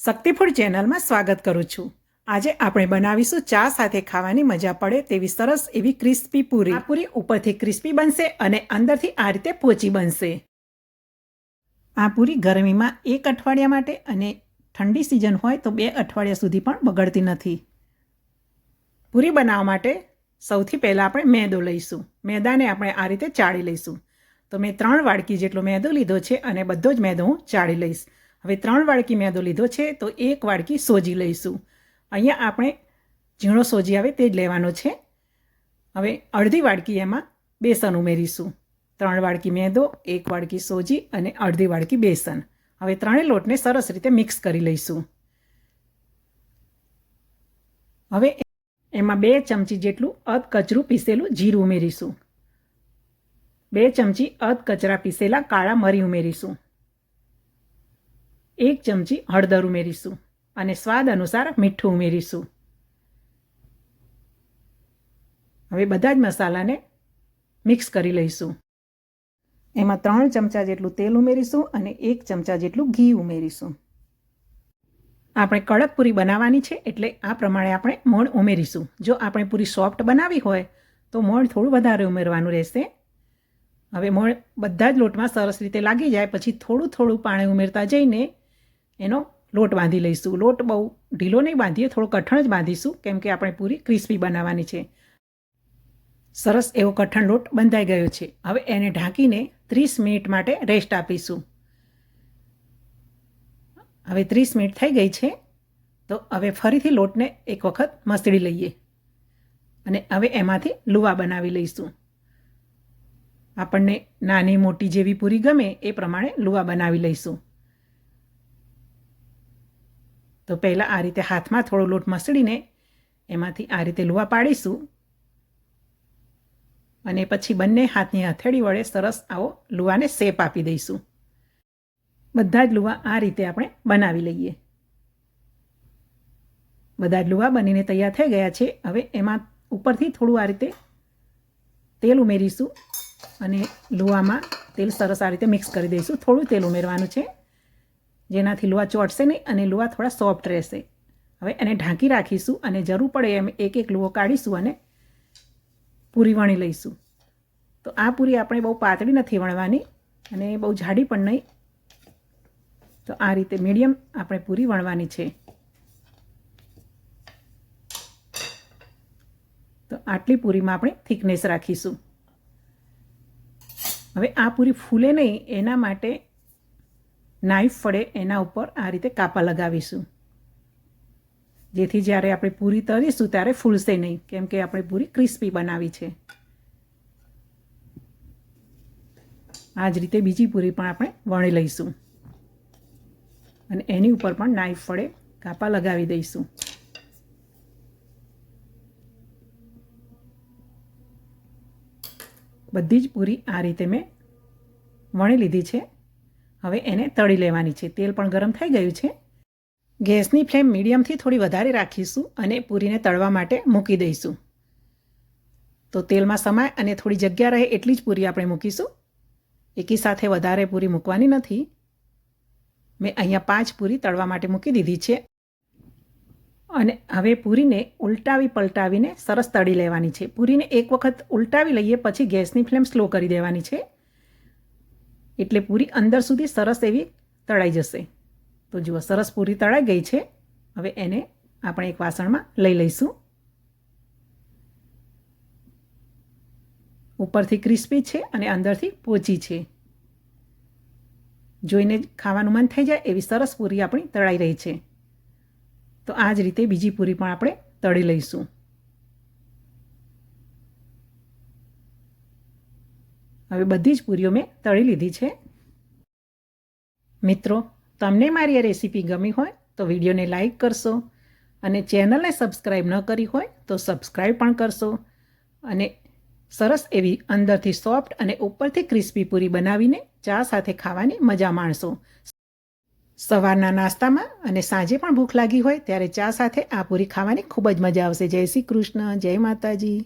શક્તિ food ચેનલમાં સ્વાગત કરું છું। આજે આપણે બનાવીશું ચા સાથે ખાવાની મજા પડે તેવી સરસ એવી ક્રિસ્પી પૂરી। આ પૂરી ઉપરથી ક્રિસ્પી બનશે અને અંદરથી આ રીતે પોચી બનશે। આ પૂરી ગરમીમાં 1 અઠવાડિયા માટે અને ઠંડી સિઝન હોય તો 2 અઠવાડિયા સુધી પણ બગડતી નથી। પૂરી બનાવવા માટે સૌથી પહેલાં આપણે મેદો લઈશું। મેદાને આપણે આ રીતે ચાળી લઈશું। તો મેં 3 વાડકી જેટલો મેદો લીધો છે અને બધો જ મેદો હું ચાળી લઈશ। હવે 3 વાડકી મેદો લીધો છે તો 1 વાડકી સોજી લઈશું। અહીંયા આપણે ઝીણો સોજી આવે તે જ લેવાનો છે। હવે અડધી વાડકી એમાં બેસન ઉમેરીશું। 3 વાડકી મેદો, 1 વાડકી સોજી અને અડધી વાડકી બેસન। હવે ત્રણેય લોટને સરસ રીતે મિક્સ કરી લઈશું। હવે એમાં 2 ચમચી જેટલું અધકચરું પીસેલું જીરું ઉમેરીશું। 2 ચમચી અધકચરા પીસેલા કાળા મરી ઉમેરીશું। 1 ચમચી હળદર ઉમેરીશું અને સ્વાદ અનુસાર મીઠું ઉમેરીશું। હવે બધા જ મસાલાને મિક્સ કરી લઈશું। એમાં 3 ચમચા જેટલું તેલ ઉમેરીશું અને 1 ચમચા જેટલું ઘી ઉમેરીશું। આપણે કડક પૂરી બનાવવાની છે એટલે આ પ્રમાણે આપણે મોણ ઉમેરીશું। જો આપણે પૂરી સોફ્ટ બનાવી હોય તો મોણ થોડું વધારે ઉમેરવાનું રહેશે। હવે મોણ બધા જ લોટમાં સરસ રીતે લાગી જાય પછી થોડું થોડું પાણી ઉમેરતા જઈને એનો લોટ બાંધી લઈશું। લોટ બહુ ઢીલો નહીં બાંધીએ, થોડો કઠણ જ બાંધીશું કેમ કે આપણે પૂરી ક્રિસ્પી બનાવવાની છે। સરસ એવો કઠણ લોટ બંધાઈ ગયો છે। હવે એને ઢાંકીને 30 મિનિટ માટે રેસ્ટ આપીશું। હવે 30 મિનિટ થઈ ગઈ છે તો હવે ફરીથી લોટને એક વખત મસળી લઈએ અને હવે એમાંથી લુવા બનાવી લઈશું। આપણને નાની મોટી જેવી પૂરી ગમે એ પ્રમાણે લુવા બનાવી લઈશું। તો પહેલાં આ રીતે હાથમાં થોડો લોટ મસળીને એમાંથી આ રીતે લુવા પાડીશું અને પછી બંને હાથની હથેળી વડે સરસ આવો લુવાને શેપ આપી દઈશું। બધા જ લુવા આ રીતે આપણે બનાવી લઈએ। બધા જ લુવા બનીને તૈયાર થઈ ગયા છે। હવે એમાં ઉપરથી થોડું આ રીતે તેલ ઉમેરીશું અને લુવામાં તેલ સરસ આ રીતે મિક્સ કરી દઈશું। થોડું તેલ ઉમેરવાનું છે જેનાથી લુવા ચોટશે નહીં અને લુવા થોડા સોફ્ટ રહેશે। હવે એને ઢાંકી રાખીશું અને જરૂર પડે એમ એક એક લુવો કાઢીશું અને પૂરી વણી લઈશું। તો આ પૂરી આપણે બહુ પાતળી નથી વણવાની અને બહુ જાડી પણ નહીં, તો આ રીતે મીડિયમ આપણે પૂરી વણવાની છે। તો આટલી પૂરીમાં આપણે થિકનેસ રાખીશું। હવે આ પૂરી ફૂલે નહીં એના માટે નાઈફ વડે એના ઉપર આ રીતે કાપા લગાવીશું જેથી જ્યારે આપણે પૂરી તળીશું ત્યારે ફૂલશે નહીં કેમ કે આપણે પૂરી ક્રિસ્પી બનાવી છે। આ જ રીતે બીજી પૂરી પણ આપણે વણી લઈશું અને એની ઉપર પણ નાઈફ વડે કાપા લગાવી દઈશું। બધી જ પૂરી આ રીતે મેં વણી લીધી છે। હવે એને તળી લેવાની છે। તેલ પણ ગરમ થઈ ગયું છે। ગેસની ફ્લેમ મીડિયમથી થોડી વધારે રાખીશું અને પૂરીને તળવા માટે મૂકી દઈશું। તો તેલમાં સમાય અને થોડી જગ્યા રહે એટલી જ પૂરી આપણે મૂકીશું। એકી સાથે વધારે પૂરી મૂકવાની નથી। મેં અહીંયા 5 પૂરી તળવા માટે મૂકી દીધી છે અને હવે પૂરીને ઉલટાવી પલટાવીને સરસ તળી લેવાની છે। પૂરીને એક વખત ઉલટાવી લઈએ પછી ગેસની ફ્લેમ સ્લો કરી દેવાની છે એટલે પૂરી અંદર સુધી સરસ એવી તળાઈ જશે। તો જુઓ સરસ પૂરી તળાઈ ગઈ છે। હવે એને આપણે એક વાસણમાં લઈ લઈશું। ઉપરથી ક્રિસ્પી છે અને અંદરથી પોચી છે। જોઈને ખાવાનું મન થઈ જાય એવી સરસ પૂરી આપણી તળાઈ રહી છે। તો આ જ રીતે બીજી પૂરી પણ આપણે તળી લઈશું। હવે બધી જ પૂરીઓ મેં તળી લીધી છે। મિત્રો, તમને મારી આ રેસીપી ગમી હોય તો વિડીયોને લાઈક કરશો અને ચેનલને સબસ્ક્રાઈબ ન કરી હોય તો સબસ્ક્રાઈબ પણ કરશો અને સરસ એવી અંદરથી સોફ્ટ અને ઉપરથી ક્રિસ્પી પૂરી બનાવીને ચા સાથે ખાવાની મજા માણશો। સવારના નાસ્તામાં અને સાંજે પણ ભૂખ લાગી હોય ત્યારે ચા સાથે આ પૂરી ખાવાની ખૂબ જ મજા આવશે। જય શ્રી કૃષ્ણ, જય માતાજી।